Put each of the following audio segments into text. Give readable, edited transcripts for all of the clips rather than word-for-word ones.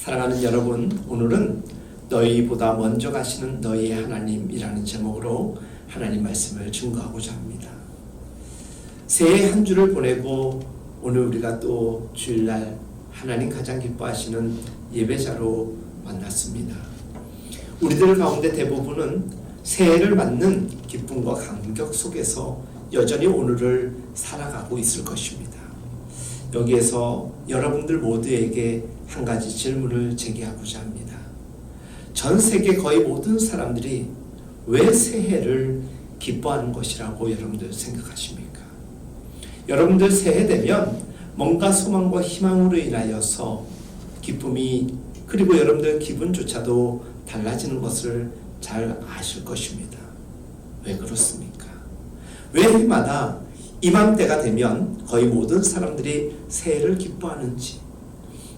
사랑하는 여러분, 오늘은 너희보다 먼저 가시는 너희의 하나님이라는 제목으로 하나님 말씀을 증거하고자 합니다. 새해 한 주를 보내고 오늘 우리가 또 주일날 하나님 가장 기뻐하시는 예배자로 만났습니다. 우리들 가운데 대부분은 새해를 맞는 기쁨과 감격 속에서 여전히 오늘을 살아가고 있을 것입니다. 여기에서 여러분들 모두에게 한 가지 질문을 제기하고자 합니다. 전 세계 거의 모든 사람들이 왜 새해를 기뻐하는 것이라고 여러분들 생각하십니까? 여러분들 새해 되면 뭔가 소망과 희망으로 인하여서 기쁨이 그리고 여러분들 기분조차도 달라지는 것을 잘 아실 것입니다. 왜 그렇습니까? 왜 해마다 이맘때가 되면 거의 모든 사람들이 새해를 기뻐하는지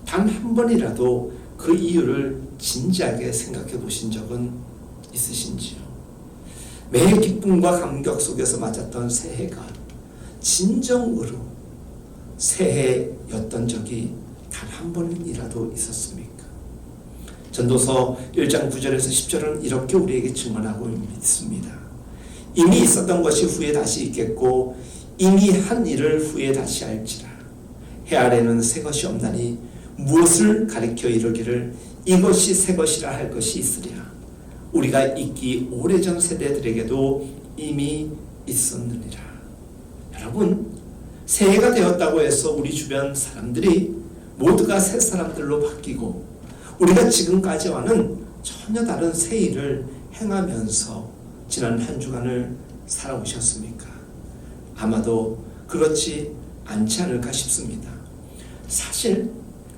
단 한 번이라도 그 이유를 진지하게 생각해 보신 적은 있으신지요? 매일 기쁨과 감격 속에서 맞았던 새해가 진정으로 새해였던 적이 단 한 번이라도 있었습니까? 전도서 1장 9절에서 10절은 이렇게 우리에게 증언하고 있습니다. 이미 있었던 것이 후에 다시 있겠고 이미 한 일을 후에 다시 할지라. 해 아래는 새 것이 없나니 무엇을 가리켜 이르기를 이것이 새 것이라 할 것이 있으랴. 우리가 있기 오래전 세대들에게도 이미 있었느니라. 여러분, 새해가 되었다고 해서 우리 주변 사람들이 모두가 새 사람들로 바뀌고 우리가 지금까지와는 전혀 다른 새 일을 행하면서 지난 한 주간을 살아오셨습니까? 아마도 그렇지 않지 않을까 싶습니다. 사실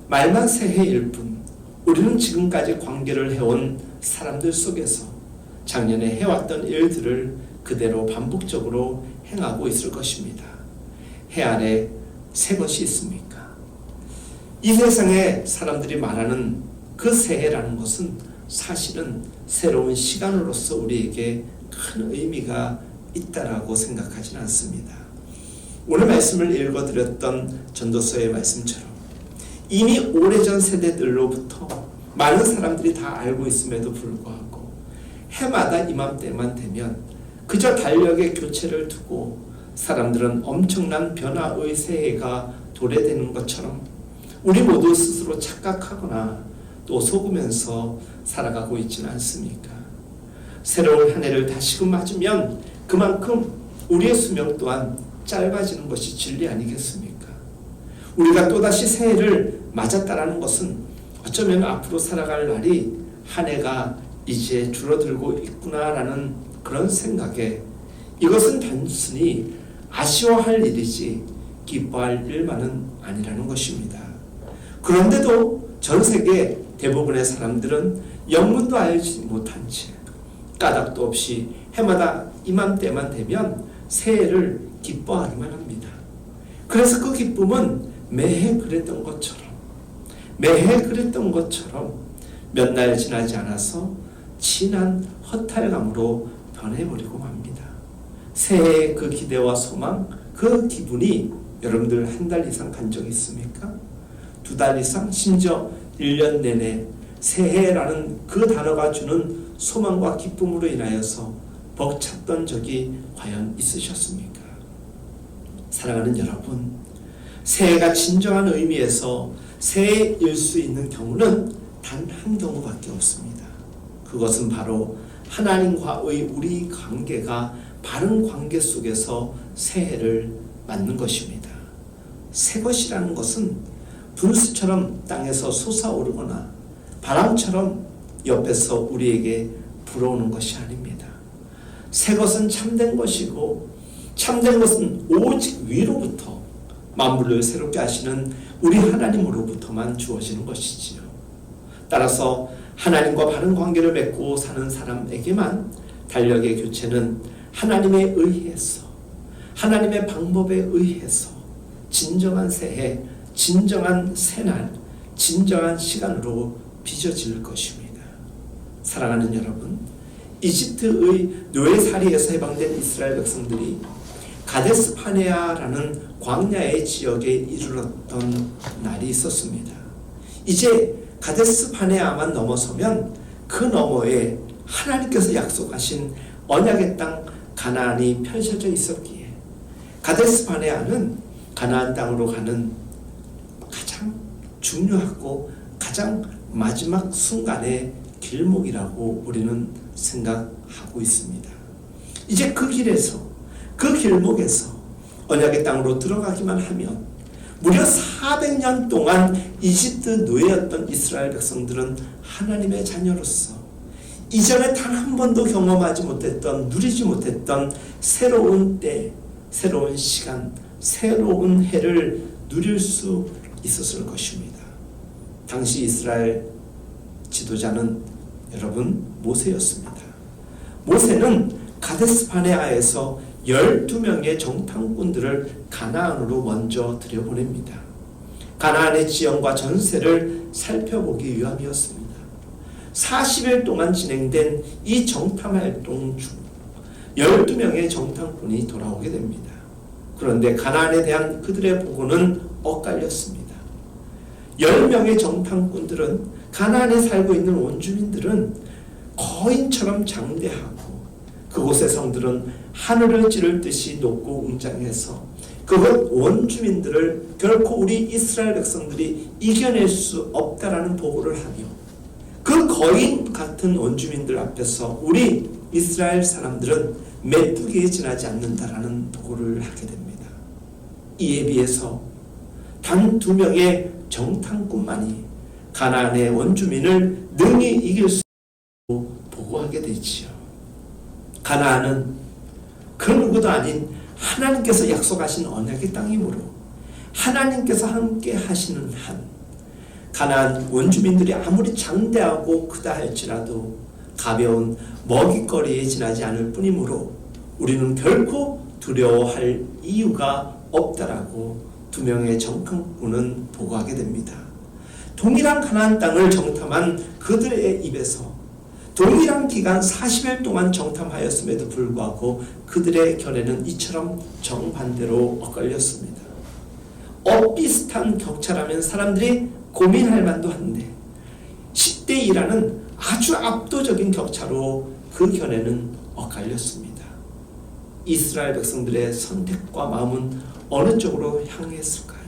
말만 새해일 뿐 우리는 지금까지 관계를 해온 사람들 속에서 작년에 해왔던 일들을 그대로 반복적으로 행하고 있을 것입니다. 해 아래 새 것이 있습니까? 이 세상에 사람들이 말하는 그 새해라는 것은 사실은 새로운 시간으로서 우리에게 큰 의미가 있다라고 생각하지는 않습니다. 오늘 말씀을 읽어드렸던 전도서의 말씀처럼 이미 오래전 세대들로부터 많은 사람들이 다 알고 있음에도 불구하고 해마다 이맘때만 되면 그저 달력의 교체를 두고 사람들은 엄청난 변화의 새해가 도래되는 것처럼 우리 모두 스스로 착각하거나 또 속으면서 살아가고 있지는 않습니까? 새로운 한 해를 다시금 맞으면 그만큼 우리의 수명 또한 짧아지는 것이 진리 아니겠습니까? 우리가 또다시 새해를 맞았다라는 것은 어쩌면 앞으로 살아갈 날이 한 해가 이제 줄어들고 있구나라는 그런 생각에 이것은 단순히 아쉬워할 일이지 기뻐할 일만은 아니라는 것입니다. 그런데도 전 세계 대부분의 사람들은 영문도 알지 못한 채 까닭도 없이 해마다 이맘때만 되면 새해를 기뻐하기만 합니다. 그래서 그 기쁨은 매해 그랬던 것처럼 몇 날 지나지 않아서 진한 허탈감으로 변해버리고 맙니다. 새해의 그 기대와 소망, 그 기분이 여러분들 한 달 이상 간 적 있습니까? 2달 이상, 심지어 1년 내내 새해라는 그 단어가 주는 소망과 기쁨으로 인하여서 벅찼던 적이 과연 있으셨습니까? 사랑하는 여러분, 새해가 진정한 의미에서 새해일 수 있는 경우는 단 한 경우밖에 없습니다. 그것은 바로 하나님과의 우리 관계가 바른 관계 속에서 새해를 맞는 것입니다. 새 것이라는 것은 분수처럼 땅에서 솟아오르거나 바람처럼 옆에서 우리에게 불어오는 것이 아닙니다. 새 것은 참된 것이고 참된 것은 오직 위로부터 만물을 새롭게 하시는 우리 하나님으로부터만 주어지는 것이지요. 따라서 하나님과 바른 관계를 맺고 사는 사람에게만 달력의 교체는 하나님에 의해서 하나님의 방법에 의해서 진정한 새해, 진정한 새날, 진정한 시간으로 빚어질 것입니다. 사랑하는 여러분, 이집트의 노예살이에서 해방된 이스라엘 백성들이 가데스 파네아라는 광야의 지역에 이르렀던 날이 있었습니다. 이제 가데스 바네아만 넘어서면 그 너머에 하나님께서 약속하신 언약의 땅 가나안이 펼쳐져 있었기에 가데스 바네아는 가나안 땅으로 가는 가장 중요하고 가장 마지막 순간의 길목이라고 우리는 생각하고 있습니다. 이제 그 길에서, 그 길목에서 언약의 땅으로 들어가기만 하면 무려 400년 동안 이집트 노예였던 이스라엘 백성들은 하나님의 자녀로서 이전에 단 한 번도 경험하지 못했던, 누리지 못했던 새로운 때, 새로운 시간, 새로운 해를 누릴 수 있었을 것입니다. 당시 이스라엘 지도자는 여러분 모세였습니다. 모세는 가데스 바네아에서 12명의 정탐꾼들을 가나안으로 먼저 들여보냅니다. 가나안의 지형과 전세를 살펴보기 위함이었습니다. 40일 동안 진행된 이 정탐활동 중 12명의 정탐꾼이 돌아오게 됩니다. 그런데 가나안에 대한 그들의 보고는 엇갈렸습니다. 10명의 정탐꾼들은 가나안에 살고 있는 원주민들은 거인처럼 장대하고 그곳의 성들은 하늘을 찌를 듯이 높고 웅장해서 그곳 원주민들을 결코 우리 이스라엘 백성들이 이겨낼 수 없다라는 보고를 하며 그 거인 같은 원주민들 앞에서 우리 이스라엘 사람들은 메뚜기에 지나지 않는다라는 보고를 하게 됩니다. 이에 비해서 단 2명의 정탐꾼만이 가나안의 원주민을 능히 이길 수 있다고 보고하게 되지요. 가나안은 그 누구도 아닌 하나님께서 약속하신 언약의 땅이므로 하나님께서 함께 하시는 한 가나안 원주민들이 아무리 장대하고 크다 할지라도 가벼운 먹잇거리에 지나지 않을 뿐이므로 우리는 결코 두려워할 이유가 없다라고 2명의 정탐꾼은 보고하게 됩니다. 동일한 가나안 땅을 정탐한 그들의 입에서 동일한 기간 40일 동안 정탐하였음에도 불구하고 그들의 견해는 이처럼 정반대로 엇갈렸습니다. 엇비슷한 격차라면 사람들이 고민할 만도 한데 10대 2라는 아주 압도적인 격차로 그 견해는 엇갈렸습니다. 이스라엘 백성들의 선택과 마음은 어느 쪽으로 향했을까요?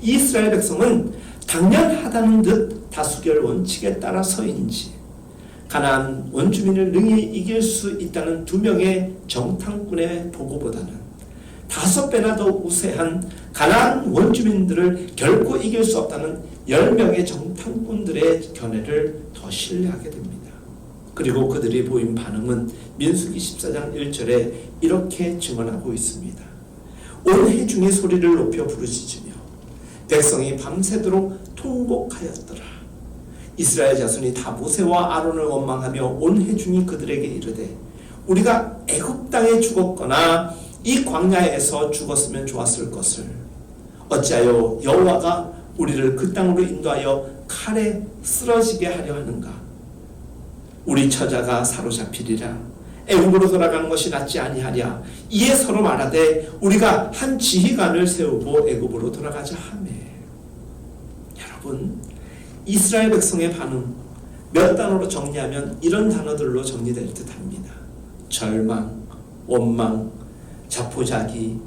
이스라엘 백성은 당연하다는 듯 다수결 원칙에 따라서인지 가나안 원주민을 능히 이길 수 있다는 2명의 정탐꾼의 보고보다는 5배나 더 우세한 가나안 원주민들을 결코 이길 수 없다는 10명의 정탐꾼들의 견해를 더 신뢰하게 됩니다. 그리고 그들이 보인 반응은 민수기 14장 1절에 이렇게 증언하고 있습니다. 온 회중이 소리를 높여 부르짖으며 백성이 밤새도록 통곡하였더라. 이스라엘 자손이 다 모세와 아론을 원망하며 온 회중이 그들에게 이르되 우리가 애굽 땅에 죽었거나 이 광야에서 죽었으면 좋았을 것을 어찌하여 여호와가 우리를 그 땅으로 인도하여 칼에 쓰러지게 하려 하는가? 우리 처자가 사로잡히리라. 애굽으로 돌아가는 것이 낫지 아니하랴. 이에 서로 말하되 우리가 한 지휘관을 세우고 애굽으로 돌아가자 하매. 여러분, 이스라엘 백성의 반응 몇 단어로 정리하면 이런 단어들로 정리될 듯합니다. 절망, 원망, 자포자기,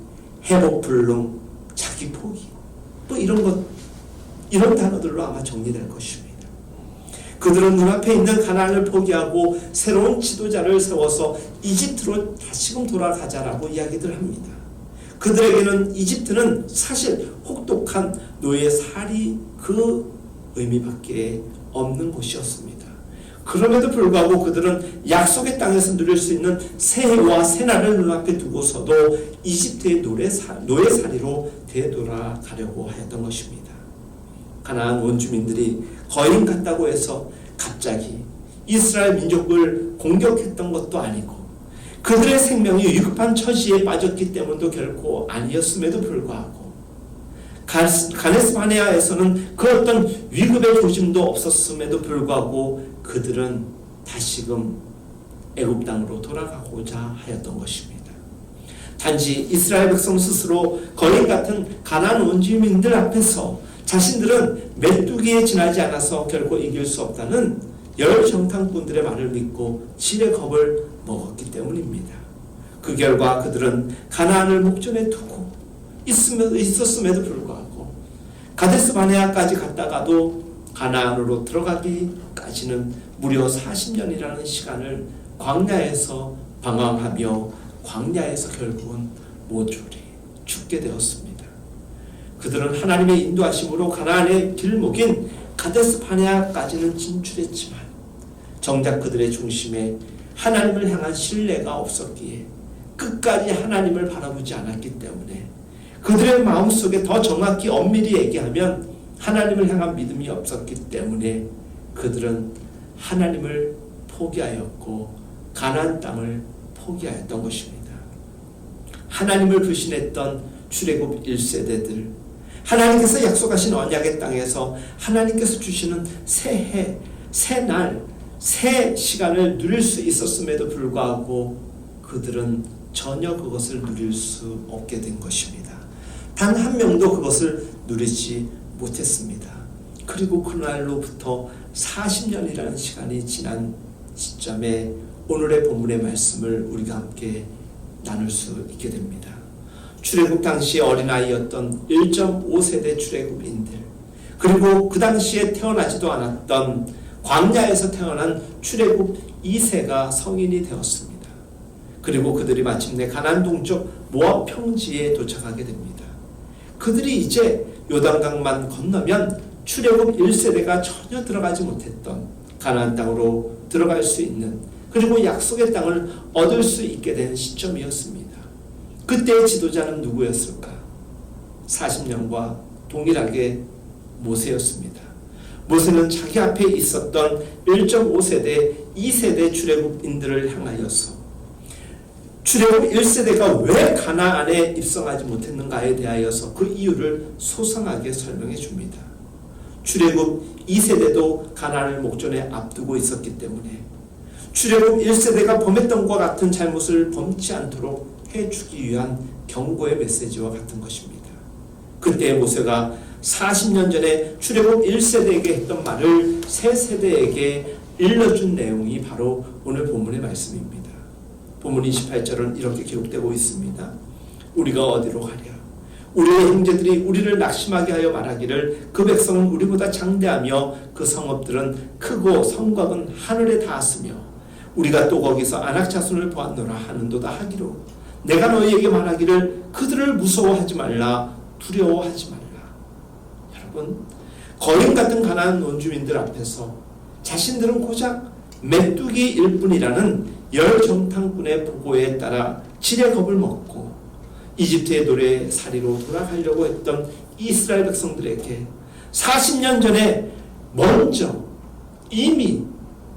회복불능, 자기 포기, 이런 단어들로 아마 정리될 것입니다. 그들은 눈앞에 있는 가나안을 포기하고 새로운 지도자를 세워서 이집트로 다시금 돌아가자라고 이야기들 합니다. 그들에게는 이집트는 사실 혹독한 노예살이 그 의미밖에 없는 곳이었습니다. 그럼에도 불구하고 그들은 약속의 땅에서 누릴 수 있는 새해와 새날을 눈앞에 두고서도 이집트의 노예살이로 되돌아가려고 하였던 것입니다. 가나안 원주민들이 거인 같다고 해서 갑자기 이스라엘 민족을 공격했던 것도 아니고 그들의 생명이 위급한 처지에 빠졌기 때문도 결코 아니었음에도 불구하고 가데스 바네아에서는 그 어떤 위급의 조짐도 없었음에도 불구하고 그들은 다시금 애굽 땅으로 돌아가고자 하였던 것입니다. 단지 이스라엘 백성 스스로 거인 같은 가나안 원주민들 앞에서 자신들은 메뚜기에 지나지 않아서 결코 이길 수 없다는 열정탐꾼들의 말을 믿고 지레 겁을 먹었기 때문입니다. 그 결과 그들은 가나안을 목전에 두고 있었음에도 불구하고 가데스 바네아까지 갔다가도 가나안으로 들어가기까지는 무려 40년이라는 시간을 광야에서 방황하며 광야에서 결국은 모조리 죽게 되었습니다. 그들은 하나님의 인도하심으로 가나안의 길목인 가데스 바네아까지는 진출했지만 정작 그들의 중심에 하나님을 향한 신뢰가 없었기에 끝까지 하나님을 바라보지 않았기 때문에 그들의 마음속에 더 정확히 엄밀히 얘기하면 하나님을 향한 믿음이 없었기 때문에 그들은 하나님을 포기하였고 가나안 땅을 포기하였던 것입니다. 하나님을 불신했던 출애굽 1세대들, 하나님께서 약속하신 언약의 땅에서 하나님께서 주시는 새 해, 새 날, 새 시간을 누릴 수 있었음에도 불구하고 그들은 전혀 그것을 누릴 수 없게 된 것입니다. 단 한 명도 그것을 누리지 못했습니다. 그리고 그날로부터 40년이라는 시간이 지난 시점에 오늘의 본문의 말씀을 우리가 함께 나눌 수 있게 됩니다. 출애굽 당시의 어린아이였던 1.5세대 출애굽인들, 그리고 그 당시에 태어나지도 않았던 광야에서 태어난 출애굽 2세가 성인이 되었습니다. 그리고 그들이 마침내 가나안 동쪽 모압 평지에 도착하게 됩니다. 그들이 이제 요단강만 건너면 출애굽 1세대가 전혀 들어가지 못했던 가나안 땅으로 들어갈 수 있는, 그리고 약속의 땅을 얻을 수 있게 된 시점이었습니다. 그때의 지도자는 누구였을까? 40년과 동일하게 모세였습니다. 모세는 자기 앞에 있었던 1.5세대, 2세대 출애굽인들을 향하여서 출애굽 1세대가 왜 가나안에 입성하지 못했는가에 대하여서 그 이유를 소상하게 설명해 줍니다. 출애굽 2세대도 가나안을 목전에 앞두고 있었기 때문에 출애굽 1세대가 범했던 것과 같은 잘못을 범치 않도록 해주기 위한 경고의 메시지와 같은 것입니다. 그때 모세가 40년 전에 출애굽 1세대에게 했던 말을 새 세대에게 일러준 내용이 바로 오늘 본문의 말씀입니다. 본문 28절은 이렇게 기록되고 있습니다. 우리가 어디로 가랴? 우리의 형제들이 우리를 낙심하게 하여 말하기를 그 백성은 우리보다 장대하며 그 성읍들은 크고 성곽은 하늘에 닿았으며 우리가 또 거기서 아낙 자손을 보았노라 하는도다 하기로 내가 너희에게 말하기를 그들을 무서워하지 말라 두려워하지 말라. 여러분, 거인 같은 가나안 원주민들 앞에서 자신들은 고작 메뚜기일 뿐이라는 열정탐꾼의 보고에 따라 지레 겁을 먹고 이집트의 노래살이로 돌아가려고 했던 이스라엘 백성들에게 40년 전에 먼저 이미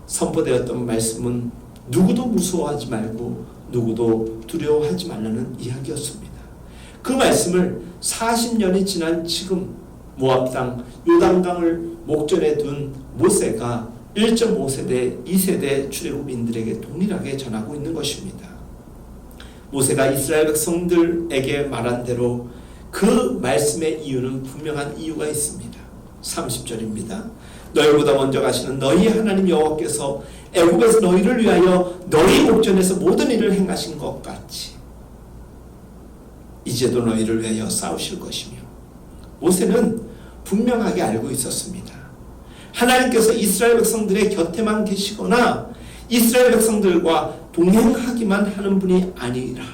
선포되었던 말씀은 누구도 무서워하지 말고 누구도 두려워하지 말라는 이야기였습니다. 그 말씀을 40년이 지난 지금 모압 땅 요단강을 목전에 둔 모세가 1.5세대, 2세대 출애굽인들에게 동일하게 전하고 있는 것입니다. 모세가 이스라엘 백성들에게 말한 대로 그 말씀의 이유는 분명한 이유가 있습니다. 30절입니다. 너희보다 먼저 가시는 너희 하나님 여호와께서 애굽에서 너희를 위하여 너희 목전에서 모든 일을 행하신 것 같이 이제도 너희를 위하여 싸우실 것이며, 모세는 분명하게 알고 있었습니다. 하나님께서 이스라엘 백성들의 곁에만 계시거나 이스라엘 백성들과 동행하기만 하는 분이 아니라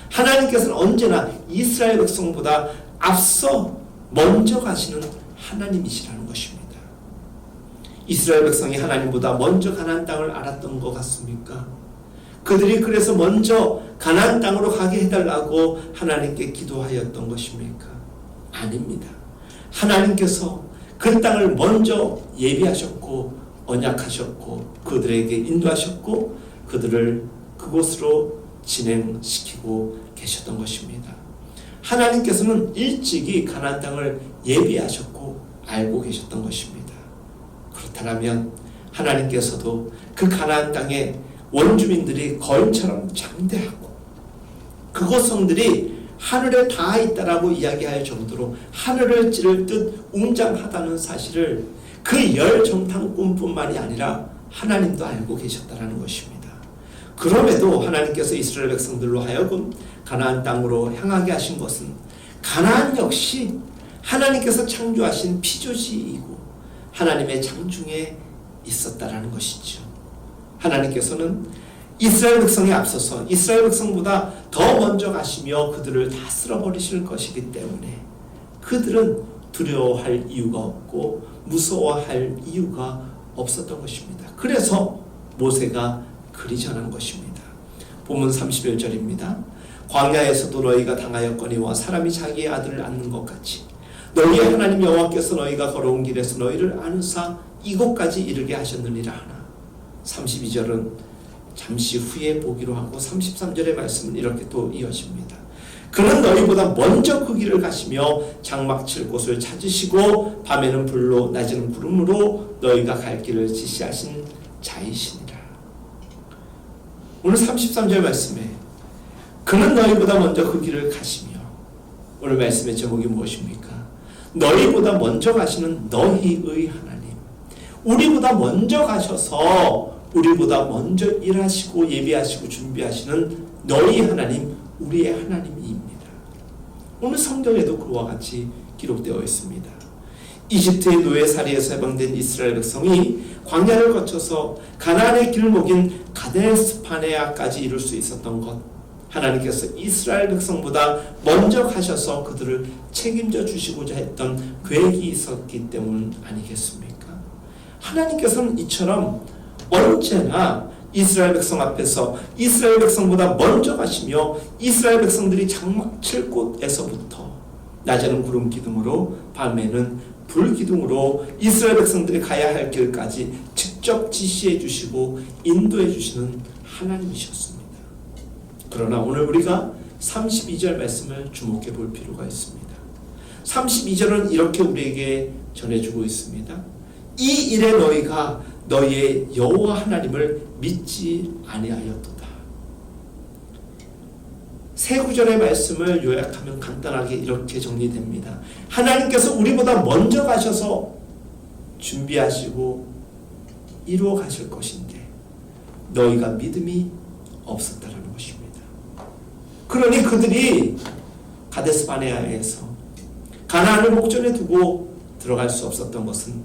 하나님께서는 언제나 이스라엘 백성보다 앞서 먼저 가시는 하나님이시라는 것입니다. 이스라엘 백성이 하나님보다 먼저 가나안 땅을 알았던 것 같습니까? 그들이 그래서 먼저 가나안 땅으로 가게 해달라고 하나님께 기도하였던 것입니까? 아닙니다. 하나님께서 그 땅을 먼저 예비하셨고 언약하셨고 그들에게 인도하셨고 그들을 그곳으로 진행시키고 계셨던 것입니다. 하나님께서는 일찍이 가나안 땅을 예비하셨고 알고 계셨던 것입니다. 그렇다면 하나님께서도 그 가나안 땅에 원주민들이 거인처럼 장대하고 그곳 성들이 하늘에 닿아 있다라고 이야기할 정도로 하늘을 찌를 듯 웅장하다는 사실을 그 열 정탐꾼뿐만이 아니라 하나님도 알고 계셨다라는 것입니다. 그럼에도 하나님께서 이스라엘 백성들로 하여금 가나안 땅으로 향하게 하신 것은 가나안 역시 하나님께서 창조하신 피조지이고 하나님의 장중에 있었다라는 것이죠. 하나님께서는 이스라엘 백성에 앞서서 이스라엘 백성보다 더 먼저 가시며 그들을 다 쓸어버리실 것이기 때문에 그들은 두려워할 이유가 없고 무서워할 이유가 없었던 것입니다. 그래서 모세가 그리 전한 것입니다. 본문 31절입니다. 광야에서도 너희가 당하였거니와 사람이 자기의 아들을 안는 것 같이 너희의 하나님 여호와께서 너희가 걸어온 길에서 너희를 안으사 이곳까지 이르게 하셨느니라 하나. 32절은 잠시 후에 보기로 하고 33절의 말씀은 이렇게 또 이어집니다. 그는 너희보다 먼저 그 길을 가시며 장막 칠 곳을 찾으시고 밤에는 불로 낮에는 구름으로 너희가 갈 길을 지시하신 자이시니라. 오늘 33절 말씀에 그는 너희보다 먼저 그 길을 가시며, 오늘 말씀의 제목이 무엇입니까? 너희보다 먼저 가시는 너희의 하나님, 우리보다 먼저 가셔서 우리보다 먼저 일하시고 예비하시고 준비하시는 너희 하나님, 우리의 하나님입니다. 오늘 성경에도 그와 같이 기록되어 있습니다. 이집트의 노예살이에서 해방된 이스라엘 백성이 광야를 거쳐서 가나안의 길목인 가데스바네아까지 이룰 수 있었던 것, 하나님께서 이스라엘 백성보다 먼저 가셔서 그들을 책임져 주시고자 했던 계획이 있었기 때문 아니겠습니까? 하나님께서는 이처럼 언제나 이스라엘 백성 앞에서 이스라엘 백성보다 먼저 가시며 이스라엘 백성들이 장막 칠 곳에서부터 낮에는 구름 기둥으로 밤에는 불 기둥으로 이스라엘 백성들이 가야 할 길까지 직접 지시해 주시고 인도해 주시는 하나님이셨습니다. 그러나 오늘 우리가 32절 말씀을 주목해 볼 필요가 있습니다. 32절은 이렇게 우리에게 전해주고 있습니다. 이 일에 너희가 너희의 여호와 하나님을 믿지 아니하였도다. 세 구절의 말씀을 요약하면 간단하게 이렇게 정리됩니다. 하나님께서 우리보다 먼저 가셔서 준비하시고 이루어 가실 것인데 너희가 믿음이 없었다라는 것입니다. 그러니 그들이 가데스바네아에서 가나안을 목전에 두고 들어갈 수 없었던 것은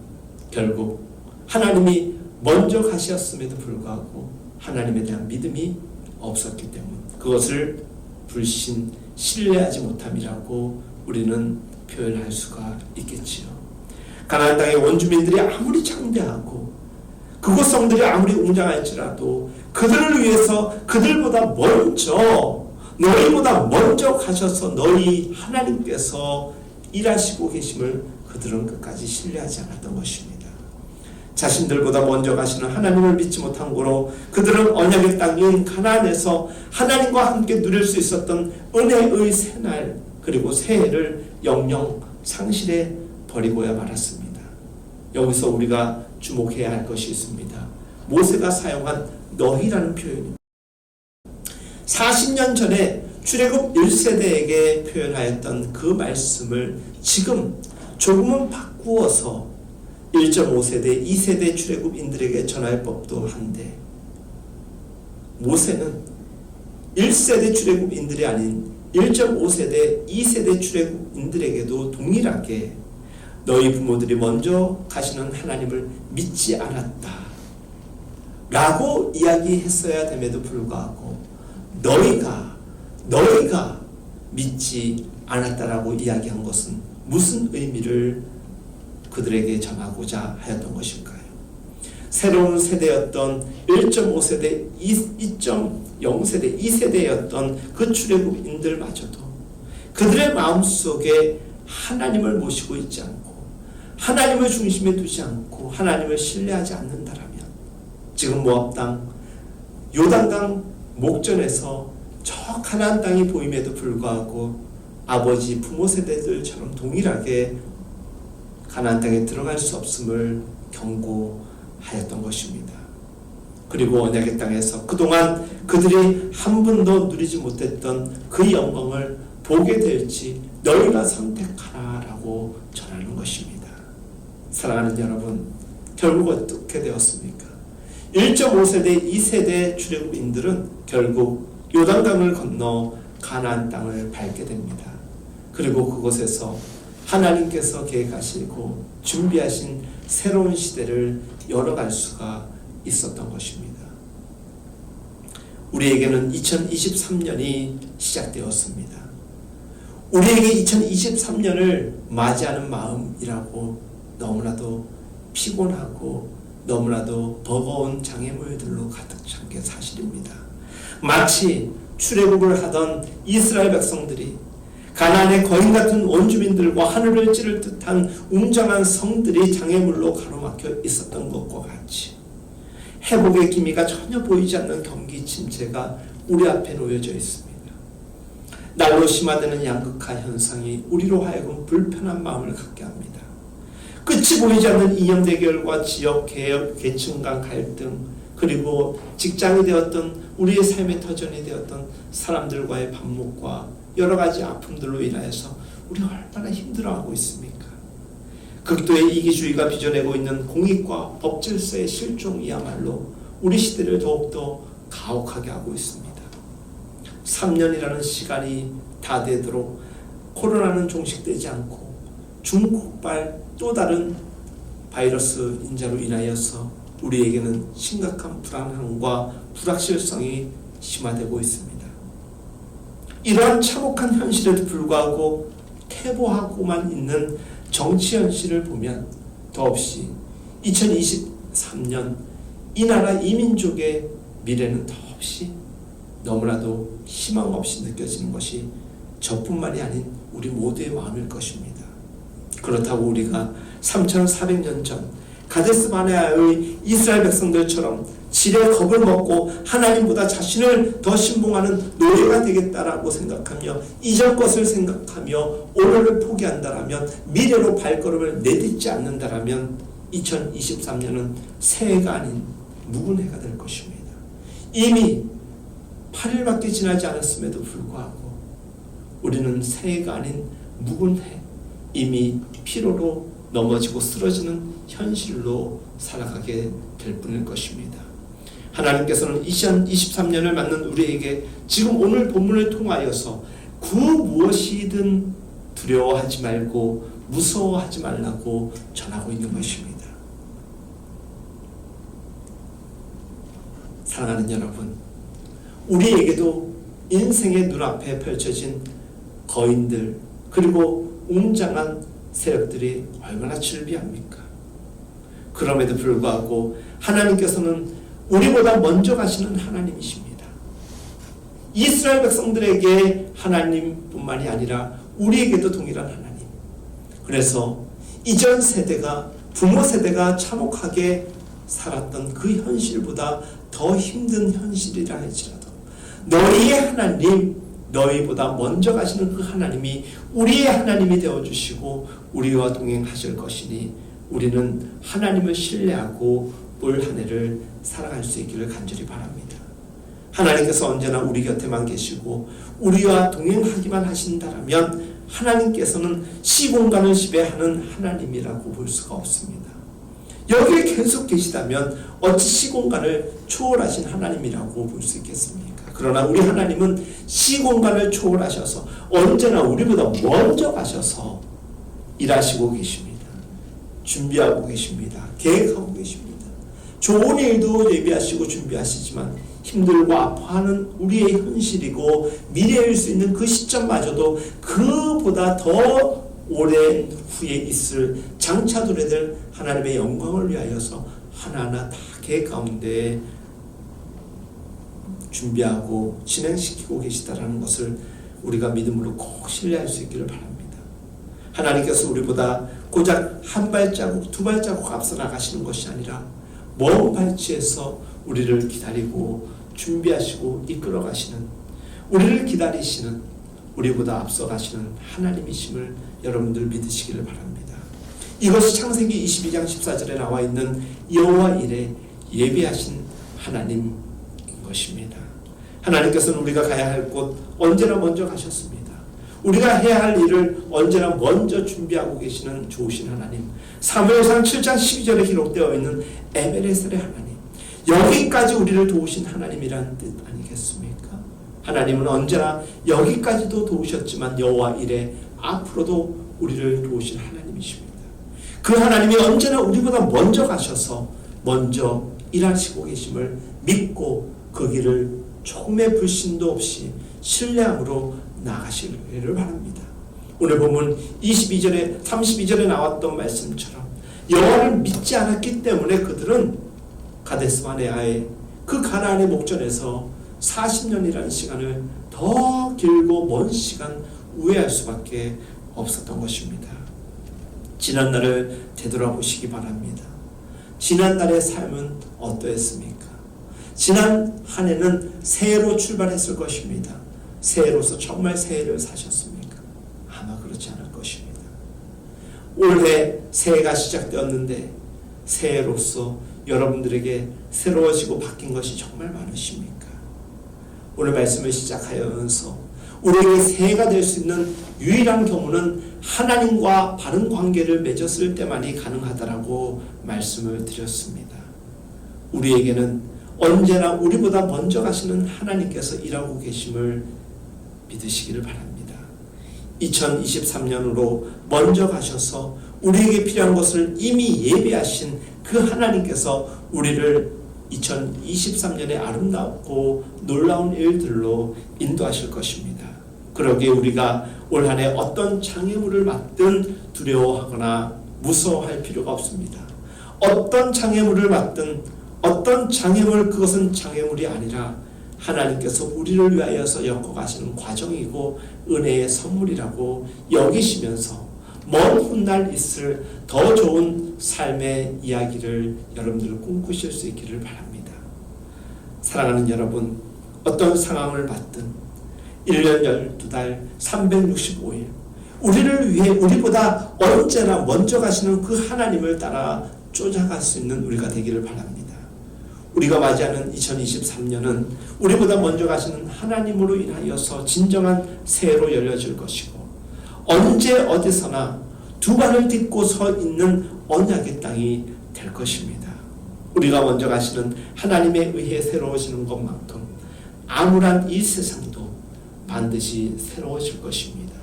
결국 하나님이 먼저 가셨음에도 불구하고 하나님에 대한 믿음이 없었기 때문, 그것을 불신, 신뢰하지 못함이라고 우리는 표현할 수가 있겠지요. 가나안 땅의 원주민들이 아무리 창대하고 그곳 성들이 아무리 웅장할지라도 그들을 위해서 그들보다 먼저, 너희보다 먼저 가셔서 너희 하나님께서 일하시고 계심을 그들은 끝까지 신뢰하지 않았던 것입니다. 자신들보다 먼저 가시는 하나님을 믿지 못한 고로 그들은 언약의 땅인 가나안에서 하나님과 함께 누릴 수 있었던 은혜의 새날 그리고 새해를 영영 상실해 버리고야 말았습니다. 여기서 우리가 주목해야 할 것이 있습니다. 모세가 사용한 너희라는 표현입니다. 40년 전에 출애굽 1세대에게 표현하였던 그 말씀을 지금 조금은 바꾸어서 1.5세대, 2세대 출애굽인들에게 전할 법도 한데, 모세는 1세대 출애굽인들이 아닌 1.5세대, 2세대 출애굽인들에게도 동일하게 너희 부모들이 먼저 가시는 하나님을 믿지 않았다 라고 이야기했어야 됨에도 불구하고 너희가 믿지 않았다라고 이야기한 것은 무슨 의미를 그들에게 전하고자 하였던 것일까요? 새로운 세대였던 1.5세대, 2.0세대, 2세대였던 그 출애굽인들마저도 그들의 마음속에 하나님을 모시고 있지 않고 하나님을 중심에 두지 않고 하나님을 신뢰하지 않는다라면 지금 모압 땅, 요단강 목전에서 저 가나안 땅이 보임에도 불구하고 아버지 부모 세대들처럼 동일하게 가나안 땅에 들어갈 수 없음을 경고하였던 것입니다. 그리고 언약의 땅에서 그동안 그들이 한 번도 누리지 못했던 그 영광을 보게 될지 너희가 선택하라라고 전하는 것입니다. 사랑하는 여러분, 결국 어떻게 되었습니까? 1.5세대 2세대 출애굽인들은 결국 요단강을 건너 가나안 땅을 밟게 됩니다. 그리고 그곳에서 하나님께서 계획하시고 준비하신 새로운 시대를 열어갈 수가 있었던 것입니다. 우리에게는 2023년이 시작되었습니다. 우리에게 2023년을 맞이하는 마음이라고 너무나도 피곤하고 너무나도 버거운 장애물들로 가득 찬 게 사실입니다. 마치 출애굽을 하던 이스라엘 백성들이 가나안의 거인 같은 원주민들과 하늘을 찌를 듯한 웅장한 성들이 장애물로 가로막혀 있었던 것과 같이 회복의 기미가 전혀 보이지 않는 경기 침체가 우리 앞에 놓여져 있습니다. 날로 심화되는 양극화 현상이 우리로 하여금 불편한 마음을 갖게 합니다. 끝이 보이지 않는 이념 대결과 지역 개혁, 계층 간 갈등, 그리고 직장이 되었던 우리의 삶의 터전이 되었던 사람들과의 반목과 여러 가지 아픔들로 인하여서 우리가 얼마나 힘들어하고 있습니까? 극도의 이기주의가 빚어내고 있는 공익과 법 질서의 실종이야말로 우리 시대를 더욱더 가혹하게 하고 있습니다. 3년이라는 시간이 다 되도록 코로나는 종식되지 않고 중국발 또 다른 바이러스 인자로 인하여서 우리에게는 심각한 불안함과 불확실성이 심화되고 있습니다. 이러한 참혹한 현실에도 불구하고 퇴보하고만 있는 정치 현실을 보면 더없이 2023년 이 나라 이 민족의 미래는 더없이 너무나도 희망 없이 느껴지는 것이 저뿐만이 아닌 우리 모두의 마음일 것입니다. 그렇다고 우리가 3400년 전 가데스 바네아의 이스라엘 백성들처럼 지레 겁을 먹고 하나님보다 자신을 더 신봉하는 노예가 되겠다라고 생각하며 이전 것을 생각하며 오늘을 포기한다라면, 미래로 발걸음을 내딛지 않는다라면 2023년은 새해가 아닌 묵은 해가 될 것입니다. 이미 8일밖에 지나지 않았음에도 불구하고 우리는 새해가 아닌 묵은 해, 이미 피로로 넘어지고 쓰러지는 현실로 살아가게 될 뿐일 것입니다. 하나님께서는 2023년을 맞는 우리에게 지금 오늘 본문을 통하여서 그 무엇이든 두려워하지 말고 무서워하지 말라고 전하고 있는 것입니다. 사랑하는 여러분, 우리에게도 인생의 눈앞에 펼쳐진 거인들 그리고 웅장한 세력들이 얼마나 즐비합니까? 그럼에도 불구하고 하나님께서는 우리보다 먼저 가시는 하나님이십니다. 이스라엘 백성들에게 하나님뿐만이 아니라 우리에게도 동일한 하나님. 그래서 이전 세대가, 부모 세대가 참혹하게 살았던 그 현실보다 더 힘든 현실이라 할지라도 너희의 하나님, 너희보다 먼저 가시는 그 하나님이 우리의 하나님이 되어주시고 우리와 동행하실 것이니 우리는 하나님을 신뢰하고 올 한 해를 살아갈 수 있기를 간절히 바랍니다. 하나님께서 언제나 우리 곁에만 계시고 우리와 동행하기만 하신다라면 하나님께서는 시공간을 지배하는 하나님이라고 볼 수가 없습니다. 여기에 계속 계시다면 어찌 시공간을 초월하신 하나님이라고 볼 수 있겠습니까? 그러나 우리 하나님은 시공간을 초월하셔서 언제나 우리보다 먼저 가셔서 일하시고 계십니다. 준비하고 계십니다. 계획하고 계십니다. 좋은 일도 예비하시고 준비하시지만 힘들고 아파하는 우리의 현실이고 미래일 수 있는 그 시점마저도 그보다 더 오랜 후에 있을 장차도래 될 하나님의 영광을 위하여서 하나하나 다 계획 가운데 준비하고 진행시키고 계시다라는 것을 우리가 믿음으로 꼭 신뢰할 수 있기를 바랍니다. 하나님께서 우리보다 고작 한 발자국, 두 발자국 앞서 나가시는 것이 아니라 먼 발치에서 우리를 기다리고 준비하시고 이끌어 가시는, 우리를 기다리시는, 우리보다 앞서 가시는 하나님이심을 여러분들 믿으시기를 바랍니다. 이것이 창세기 22장 14절에 나와 있는 여호와 일에 예비하신 하나님인 것입니다. 하나님께서는 우리가 가야 할 곳 언제나 먼저 가셨습니다. 우리가 해야 할 일을 언제나 먼저 준비하고 계시는 좋으신 하나님, 사무엘상 7장 12절에 기록되어 있는 에베네셀의 하나님, 여기까지 우리를 도우신 하나님이라는 뜻 아니겠습니까? 하나님은 언제나 여기까지도 도우셨지만 여호와 이래 앞으로도 우리를 도우실 하나님이십니다. 그 하나님이 언제나 우리보다 먼저 가셔서 먼저 일하시고 계심을 믿고 그 길을 조금의 불신도 없이 신뢰함으로 나가시기를 바랍니다. 오늘 본문 22절에 32절에 나왔던 말씀처럼 여호와를 믿지 않았기 때문에 그들은 가데스바네아의 그 가나안의 목전에서 40년이라는 시간을 더 길고 먼 시간 우회할 수밖에 없었던 것입니다. 지난날을 되돌아보시기 바랍니다. 지난날의 삶은 어떠했습니까? 지난 한 해는 새해로 출발했을 것입니다. 새해로서 정말 새해를 사셨습니까? 아마 그렇지 않을 것입니다. 올해 새해가 시작되었는데 새해로서 여러분들에게 새로워지고 바뀐 것이 정말 많으십니까? 오늘 말씀을 시작하면서 우리에게 새해가 될 수 있는 유일한 경우는 하나님과 바른 관계를 맺었을 때만이 가능하다라고 말씀을 드렸습니다. 우리에게는 언제나 우리보다 먼저 가시는 하나님께서 일하고 계심을 믿으시기를 바랍니다. 2023년으로 먼저 가셔서 우리에게 필요한 것을 이미 예비하신 그 하나님께서 우리를 2023년의 아름답고 놀라운 일들로 인도하실 것입니다. 그러기에 우리가 올 한 해 어떤 장애물을 맞든 두려워하거나 무서워할 필요가 없습니다. 어떤 장애물을 맞든 어떤 장애물, 그것은 장애물이 아니라 하나님께서 우리를 위하여서 엮어가시는 과정이고 은혜의 선물이라고 여기시면서 먼 훗날 있을 더 좋은 삶의 이야기를 여러분들 꿈꾸실 수 있기를 바랍니다. 사랑하는 여러분, 어떤 상황을 받든 1년 12달 365일 우리를 위해 우리보다 언제나 먼저 가시는 그 하나님을 따라 쫓아갈 수 있는 우리가 되기를 바랍니다. 우리가 맞이하는 2023년은 우리보다 먼저 가시는 하나님으로 인하여서 진정한 새해로 열려질 것이고 언제 어디서나 두 발을 딛고 서 있는 언약의 땅이 될 것입니다. 우리가 먼저 가시는 하나님에 의해 새로워지는 것만큼 암울한 이 세상도 반드시 새로워질 것입니다.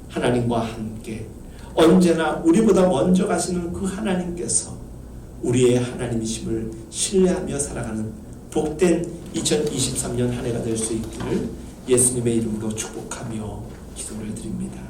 하나님과 함께 언제나 우리보다 먼저 가시는 그 하나님께서 우리의 하나님이심을 신뢰하며 살아가는 복된 2023년 한 해가 될 수 있기를 예수님의 이름으로 축복하며 기도를 드립니다.